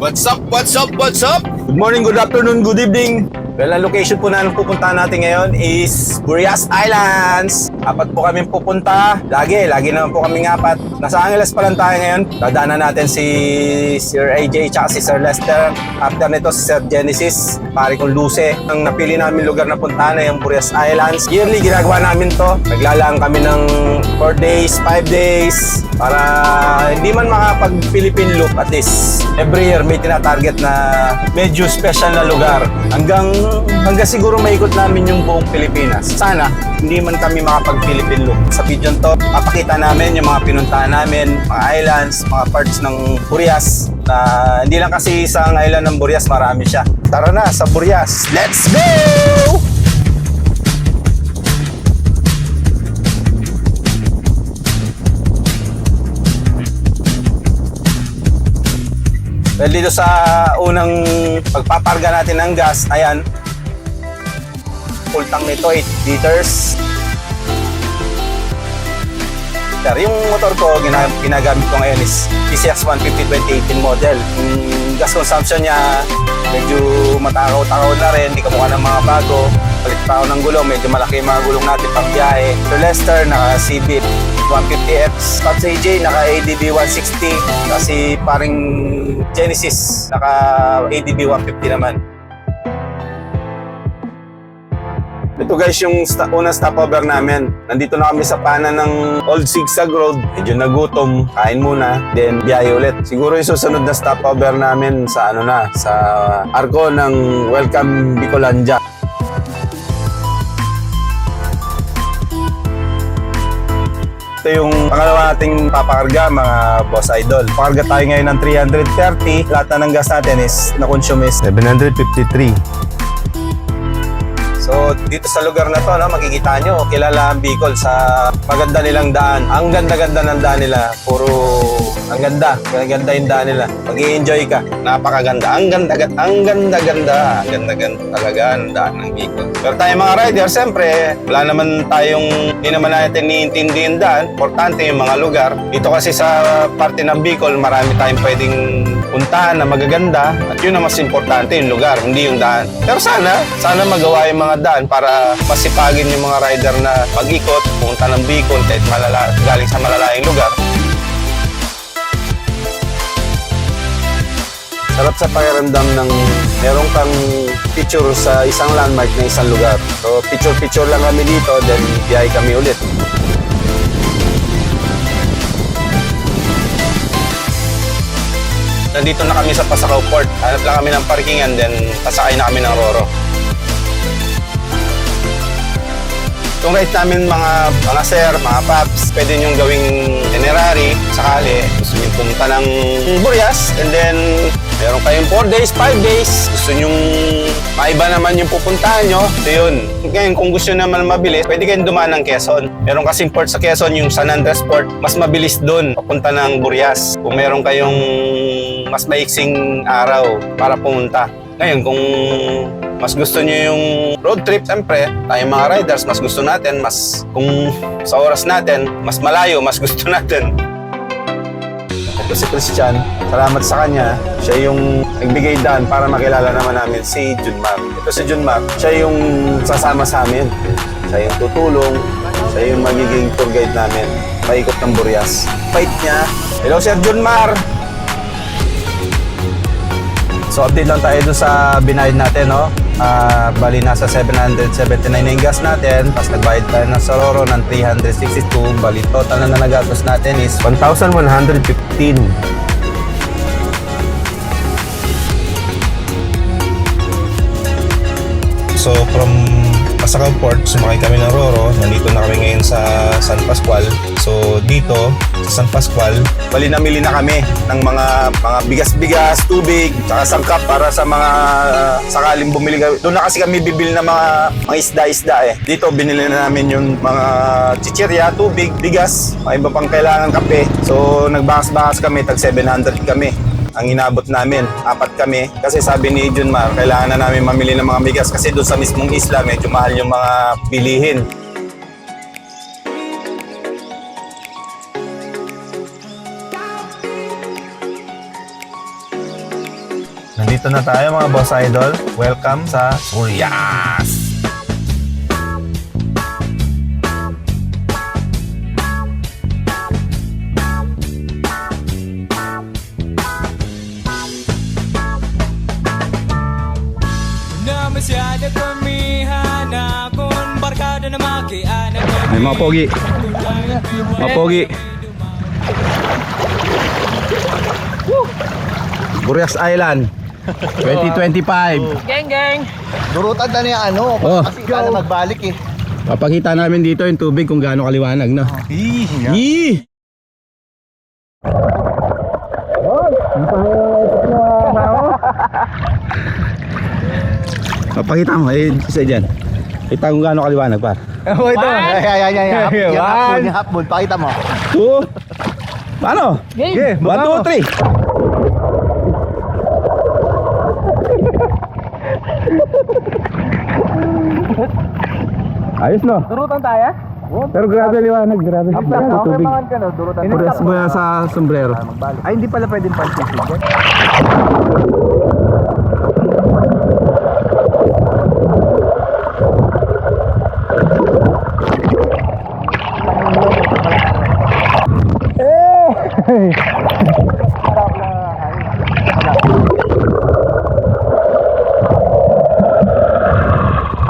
What's up? What's up? What's up? Good morning, good afternoon, good evening. Well, ang location po na pupuntahan natin ngayon is Burias Islands. Apat po kami pupunta. Lagi naman po kami apat. Nasa Angeles pa lang tayo ngayon. Dadaanan natin si Sir AJ tsaka si Sir Lester. After nito si Sir Genesis, pare kong Luce. Ang napili namin lugar na puntahan ay yung Burias Islands. Yearly ginagawa namin to. Naglalaan kami ng 4 days, 5 days para hindi man makapag-Philippine loop, at least every year may tinatarget na medyo special na lugar. Hanggang siguro maikot namin yung buong Pilipinas. Sana hindi man kami makapag-Philippine loop. Sa video to, papakita namin yung mga pinuntahan namin, mga islands, mga parts ng Burias. Hindi lang kasi isang island ng Burias, marami siya. Tara na sa Burias. Let's go! Well, dito sa unang pagpaparga natin ng gas, ayan, full tank nito, 8 liters. Yung motor ko, ginagamit ko ngayon is PCX 150 2018 model. Yung gas consumption niya, medyo matakaw-takaw na rin, hindi kamukha ng mga bago. Palit pa ako ng gulong, medyo malaki yung mga gulong natin pang biyahe. So Lester, naka CB 150X. Pops AJ, naka ADB 160. Kasi paring Genesis, naka ADB 150 naman. Ito guys, yung unang stopover namin. Nandito na kami sa panan ng Old Zigzag Road. Medyo nagutom, kain muna, then biyahe ulit. Siguro yung susunod na stopover namin sa sa arko ng Welcome Bicolandia. Ito yung pangalawa nating papakarga, mga boss idol. Pakarga tayo ngayon ng 330. Lahat na ng gas natin is na-consume is 753. So, dito sa lugar na to, makikita nyo, kilala ang Bicol sa maganda nilang daan. Ang ganda-ganda ng daan nila. Ang ganda yung daan nila. Mag-i-enjoy ka. Napakaganda. Ang ganda talaga ang daan ng Bicol. Pero tayo mga rider, siyempre, hindi naman natin niintindi yung daan. Importante yung mga lugar. Dito kasi sa parte ng Bicol, marami tayong pwedeng puntahan na magaganda. At yun ang mas importante, yung lugar, hindi yung daan. Pero sana magawa yung mga daan para masipagin yung mga rider na mag-ikot, pumunta ng Bicol kahit galing sa malalayang lugar. Sarap sa pakiramdam ng meron kang picture sa isang landmark na isang lugar. So picture lang kami dito, then biyahe kami ulit. Nandito na kami sa Pasakaw Port. Hanap lang kami ng parkingan, then pasakay na kami ng Roro. Itong ride namin mga sir, mga paps, pwede nyo gawing itinerary sakali. Gusto nyo pumunta ng Burias, and then meron kayong 4 days, 5 days. Gusto nyo maiba naman yung pupuntahan nyo. So yun. Ngayon, kung gusto nyo naman mabilis, pwede kayong dumaan ng Quezon. Meron kasing port sa Quezon, yung San Andres Port. Mas mabilis doon, papunta ng Burias. Kung meron kayong mas maiksing araw para pumunta. Ngayon, kung mas gusto nyo yung road trip, siyempre, tayong mga riders, mas gusto natin, kung sa oras natin, mas malayo, mas gusto natin. Ito si Christian, salamat sa kanya. Siya yung nagbigay daan para makilala naman namin si Junmar. Ito si Junmar, siya yung sasama sa amin. Siya yung tutulong, siya yung magiging tour guide namin. Paikot ng Burias. Fight niya. Hello, Sir Junmar! So update lang tayo dun sa binayad natin, no? Bali nasa 779 na yung gas natin, tapos nagbayad tayo ng Sororo ng 362. Bali total na nagatos natin is 1,115. So from Pasakaw Port, sumakay kami ng Roro. Nandito na kami ngayon sa San Pascual. So dito sa San Pascual, bali namili na kami ng mga bigas-bigas, tubig, tsaka sangkap para sa mga sakaling bumili. Doon na kasi kami bibili ng mga isda-isda eh. Dito binili na namin yung mga chichirya, tubig, bigas, mga iba pang kailangan kape. So nagbakas-bakas kami, tag 700 kami. Ang inabot namin, 4 kami. Kasi sabi ni Junmar, kailangan na namin mamili ng mga bigas kasi doon sa mismong isla medyo mahal yung mga bilihin. Nandito na tayo mga boss idol. Welcome sa Burias! Na masyado kumihan akong barkada na makianak. Ay mga pogi. Mga pogi. Burias Island 2025. Geng geng. Durutan na niya ano, Oh. kasi ka na magbalik eh. Papakita namin dito yung tubig kung gaano kaliwanag, no? Yee! Papakita mo, isa dyan. Kita kung gaano kaliwanag, par. Oh, ito. Yan, hapon. Pakita mo. 2. Paano? Game. 1, 2, 3. Ayos, no? Durutan tayo? Pero grabe liwanag, grabe. Grabe tubig. ka no, durutan. Pures mo yan sa sombrero. Ay, hindi pala pwedeng pantisin.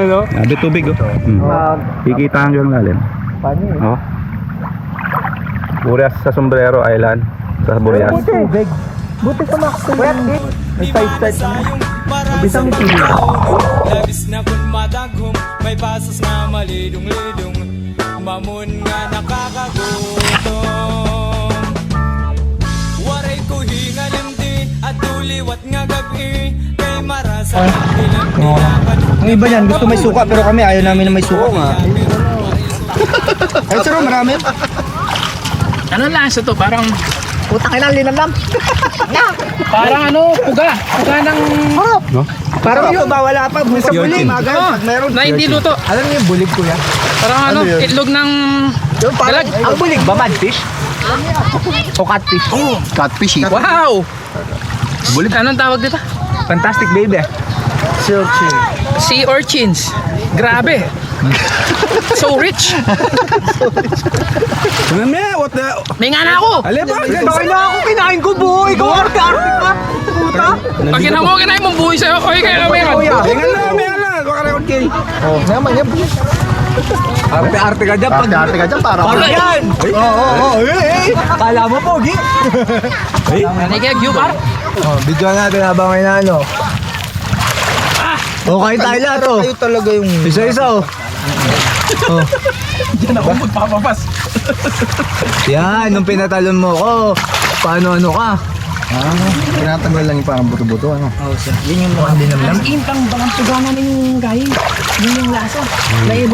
Ano? Grabe tubig, oh. Kikita hanggang lalim. Paano eh? Oh. Burias sa Sombrero Island sa Burias. Tubig. Buti pa makasal. May side-side. Bisang itigil. Labis na kun madaghom, may pasas nga malidong-lidong. Mamun nga nakakagutom. Waray ko hingalim din at tuliwat nga gabi. Kay marasa ilang nilakan. Ang iba niyan, gusto may suka pero kami ayaw namin na may suka nga. Ay, sir, marami. Ano lasa to? Parang Putang ina, linamnam. parang ano, puga ng No? Parang yun, wala pa. Sa Yun, bulig, Chin. magal. Pag meron. na hindi luto. Alam niyo yung bulig ko yan? Parang ano, itlog ng Yung parang, Dalag. ang bulig ba, madfish? O catfish? Catfish eh. wow. Bulig. Anong tawag dito? Fantastic baby. Searching. Sea urchins. Grabe. So rich. Ano na? What the? May nga na ako. Alin ba? Bakit na ako kinain ko, boy? Ikaw, arte-arte ka. Puta. Pag kinahin mong buhay sa'yo, okay kayo na meron. Tingnan na. Baka record kayo. Oh, naman yan. Arte-arte ka dyan. Arte-arte ka dyan, para Para yan. Oo. Kala mo, pogi. Ano kaya, Gyupar? Oh, video natin habang may nano. Okay tayo lahat, oh. Kayo talaga yung... Isa-isa, oh. Diyan ako magpapapas. Yan, nung pinatalon mo ko, paano ano ka? Tinatanggal lang yung parang buto-buto, ano? Oo, sir. Yun yung mukhang dinamdam. Intang bangang tugana na yung gay. Yun yung lasa.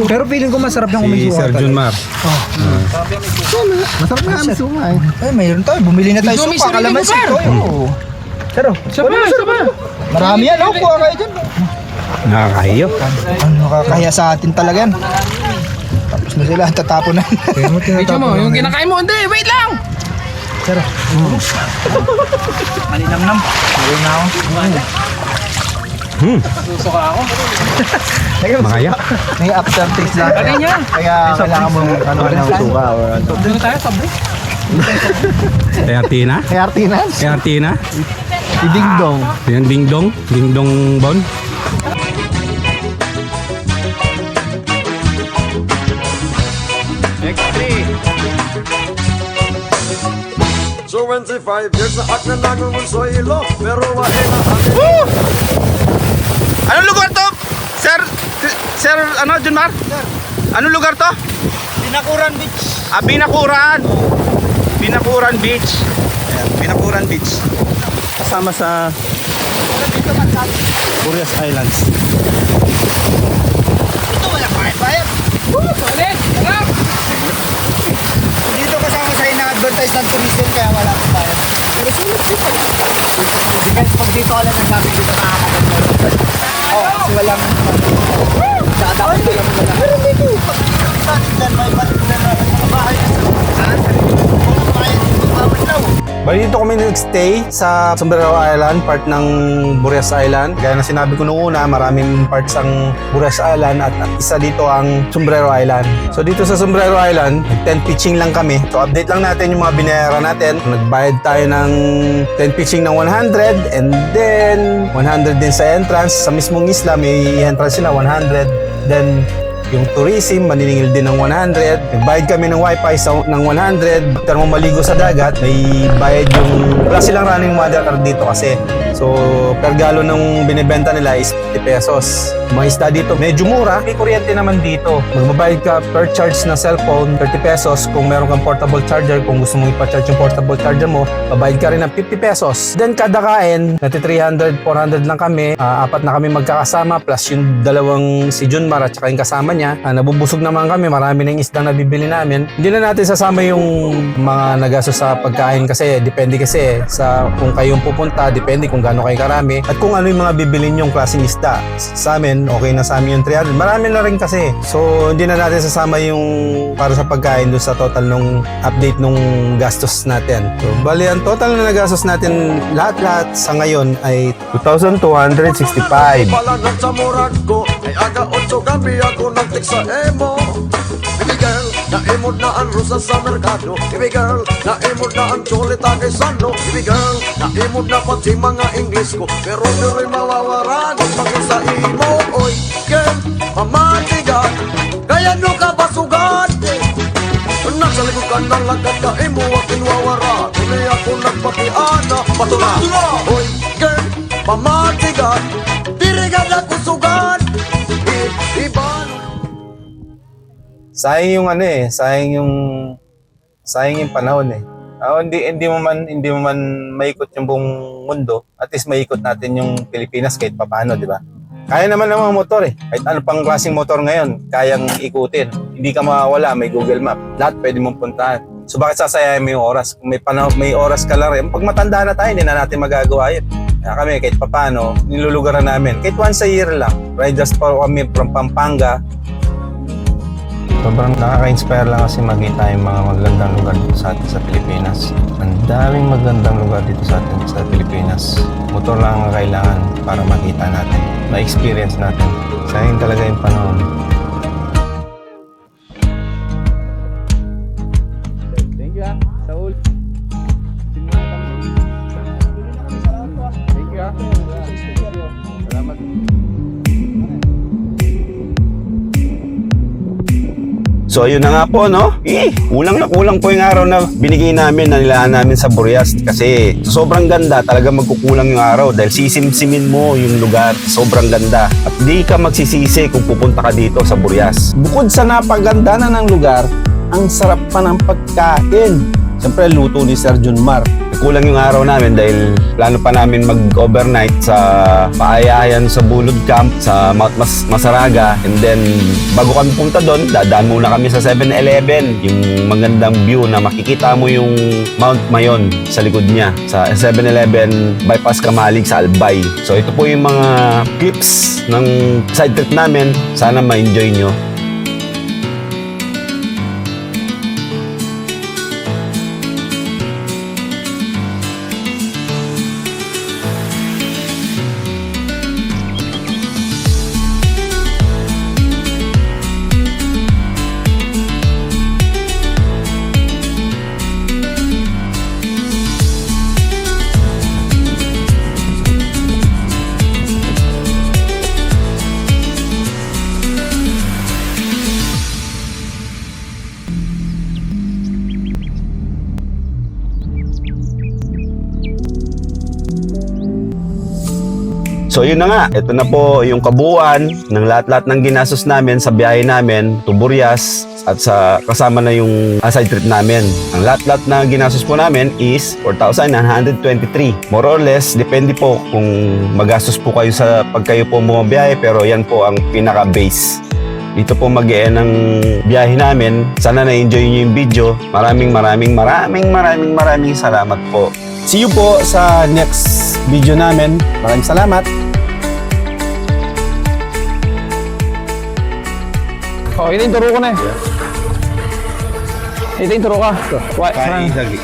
Pero feeling ko masarap yung kumisuha. Mar. Masarap nga ang suha, eh. Ay, mayroon tayo. Bumili na tayo Ikaw may suka. sarili Kalamansi mo, ko, oo. Pero, Saba. marami yan, oh. Kuha kayo dyan. Nakakahiyo. Ano, nakakahiya sa atin talaga yan. Tapos na sila, tatapon na. Medyo mo, yung kinakain mo. Hindi, wait lang. Malinamnam. Ayun na ako. Susuka ako. Makaya. May aftertaste lang. Bagay niya. Kaya kailangan mo ano ng suka or ano. Doon tayo, sabi. Kay Artina. Kay Artinas, Kay Artina. si Ding Dong. Yan, Ding Dong. Ding Dong Bon. So 25 years na ak na nangungun sa ilo, pero wahe na hangin. Anong lugar to? Sir, ano, Junmar? Anong lugar to? Binakuran Beach. Binakuran. Binakuran Beach. Ayan, Binakuran Beach. Kasama sa Burias Islands. Ito wala bayad. Ulit, harap. Dito kasama sa ina-advertise ng tourism kaya wala akong bayad. Pero sulit dito. Because pag dito ka lang nagsabi dito nakakaganda. Oo, kasi walang... Dapat walang wala. Pero dito, pag batik dyan, may batik dyan na mga bahay. Saan? Mga bahay, mga bahay. Bali dito kami nag-stay sa Sombrero Island, part ng Burias Island. Gaya na sinabi ko noong una, maraming parts ang Burias Island at isa dito ang Sombrero Island. So dito sa Sombrero Island, tent pitching lang kami. So update lang natin yung mga binayaran natin. Nagbayad tayo ng tent pitching ng 100 and then 100 din sa entrance. Sa mismong isla may entrance sila 100. Then yung tourism, maniningil din ng 100. Nagbayad kami ng wifi ng 100. After mo maligo sa dagat, may bayad yung... Wala silang running water dito kasi. So, per gallon ng binibenta nila is 50 pesos. Mga isda dito, medyo mura. May kuryente naman dito. Magbabayad ka per charge na cellphone, 30 pesos. Kung meron kang portable charger, kung gusto mong ipa-charge yung portable charger mo, babayad ka rin ng 50 pesos. Then, kada kain, nati 300, 400 lang kami. Apat na kami magkakasama, plus yung dalawang si Junmar at saka yung kasama niya. Nabubusog naman kami, marami ng isdang nabibili namin. Hindi na natin sasama yung mga nagastos sa pagkain kasi depende kasi sa kung kayong pupunta, depende kung gaano kayo karami at kung ano yung mga bibilin yung klaseng isda. Sa amin, okay na sa amin yung 300. Marami na rin kasi. So, hindi na natin sasama yung para sa pagkain doon sa total nung update nung gastos natin. So, bali, ang total na nagastos natin lahat-lahat sa ngayon ay 2,265. Palangan sa murag ko ay aga 8 gabi ako nagtik sa emo. Baby girl, naimod na ang rusa sa merkado. Baby girl, naimod na ang cholita kay Sano. Baby girl, naimod na pati mga English ko. Pero di rin mawawaran pag sa imo. Oy, girl, mamatigan, kaya nyo ka basugan. Nasa likod ka ng lagat ka imo aking wawara. Kuni ako nagpakiana, patula. Oy, girl, mamatigan, dirigad ako sugan. Iban. Sayang yung sayang yung panahon eh. Hindi mo man maikot yung buong mundo. At least maikot natin yung Pilipinas kahit papaano, di ba? Kaya naman ng mga motor eh. Kahit ano pang klaseng motor ngayon, kayang ikutin. Hindi ka mawawala, may Google Map. Lahat pwede mong puntahan. So bakit sasayahin mo yung oras? Kung may oras ka lang rin, pag matanda na tayo, hindi na natin magagawa yun. Kaya kami kahit papaano, nilulugaran namin. Kahit once a year lang. Riders pa kami from Pampanga. Sobrang nakaka-inspire lang kasi makita yung mga magandang lugar dito sa atin sa Pilipinas. Ang daming magandang lugar dito sa atin sa Pilipinas. Motor lang ang kailangan para makita natin, ma-experience natin. Sayang talaga yung panahon. Thank you Saul. Thank you Salamat. So ayun na nga po, no? Kulang na kulang po yung araw na binigay namin, na nilaan namin sa Burias. Kasi sobrang ganda, talaga magkukulang yung araw dahil sisimsimin mo yung lugar. Sobrang ganda. At di ka magsisisi kung pupunta ka dito sa Burias. Bukod sa napaganda na ng lugar, ang sarap pa ng pagkain. Siyempre, luto ni Sir Junmar. Kulang yung araw namin dahil plano pa namin mag-overnight sa Paayayan sa Bulod Camp sa Mount Masaraga. And then, bago kami punta doon, dadaan muna kami sa 7-Eleven. Yung magandang view na makikita mo yung Mount Mayon sa likod niya. Sa 7-Eleven, bypass Kamalig sa Albay. So, ito po yung mga clips ng side trip namin. Sana ma-enjoy nyo. So yun na nga, ito na po yung kabuuan ng lahat-lahat ng ginastos namin sa biyahe namin to Burias at sa kasama na yung side trip namin. Ang lahat-lahat na ginastos po namin is 4,923. More or less, depende po kung magastos po kayo sa pag kayo po bumabiyahe, pero yan po ang pinaka-base. Dito po mag-e-end ng biyahe namin. Sana na-enjoy nyo yung video. Maraming salamat po. See you po sa next video namin. Maraming salamat. Oh, ito yung turo ko na eh. Ito yung turo ka. Kain lagi.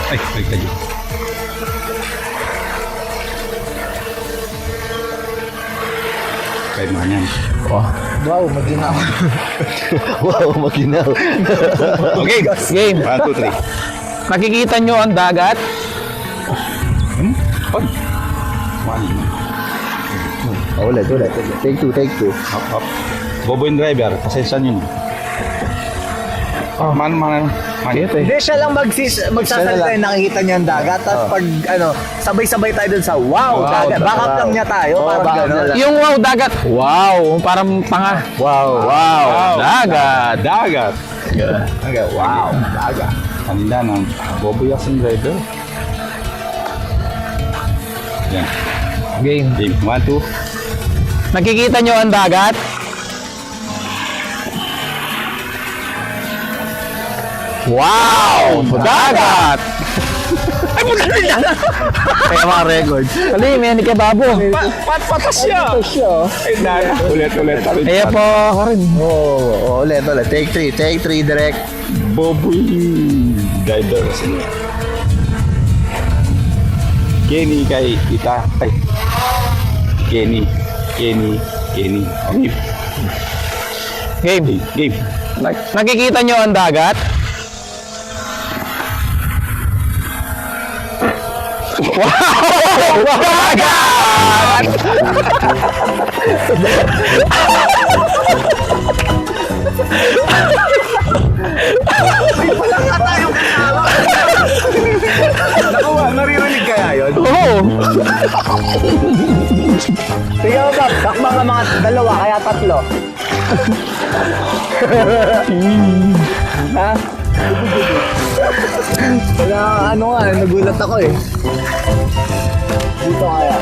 Ay, kayo. Kay Manyan. Wow, maginaw. Wow, maginaw. Okay, Game. 1, 2, 3. Nakikita nyo ang dagat? Pag. Ulit. Take two. Hop, hop. Bobo yung driver, pasensya nyo na. Man. Hindi siya lang magsasalita yung nakikita niya ang dagat. Tapos pag sabay-sabay tayo dun sa wow, dagat. Backup lang niya tayo. Parang gano'n. Yung wow, dagat. Wow, parang panga. Wow. Dagat. Dagat. Okay, wow, dagat. Kanila ng bobo yung driver. Yan. Game. Game. 1, 2. Nakikita nyo ang dagat? Wow! Dagat! Ay, magaling yan! Kaya mga records. Kali, may ni Kebabo. Patas siya. Ay, dagat. Ulit. Kaya po ako rin. Oo, ulit. Take three, direct. Bobo yung driver kasi. Kenny kay Ita. Ay. Kenny. Game. Game. Nakikita nyo ang dagat? Wow! Dagat! Nakuha, naririnig kaya yun? Oo! Sige mo ba, takbang ka mga dalawa, kaya tatlo. Ha? Wala, nagulat ako eh. Dito kaya.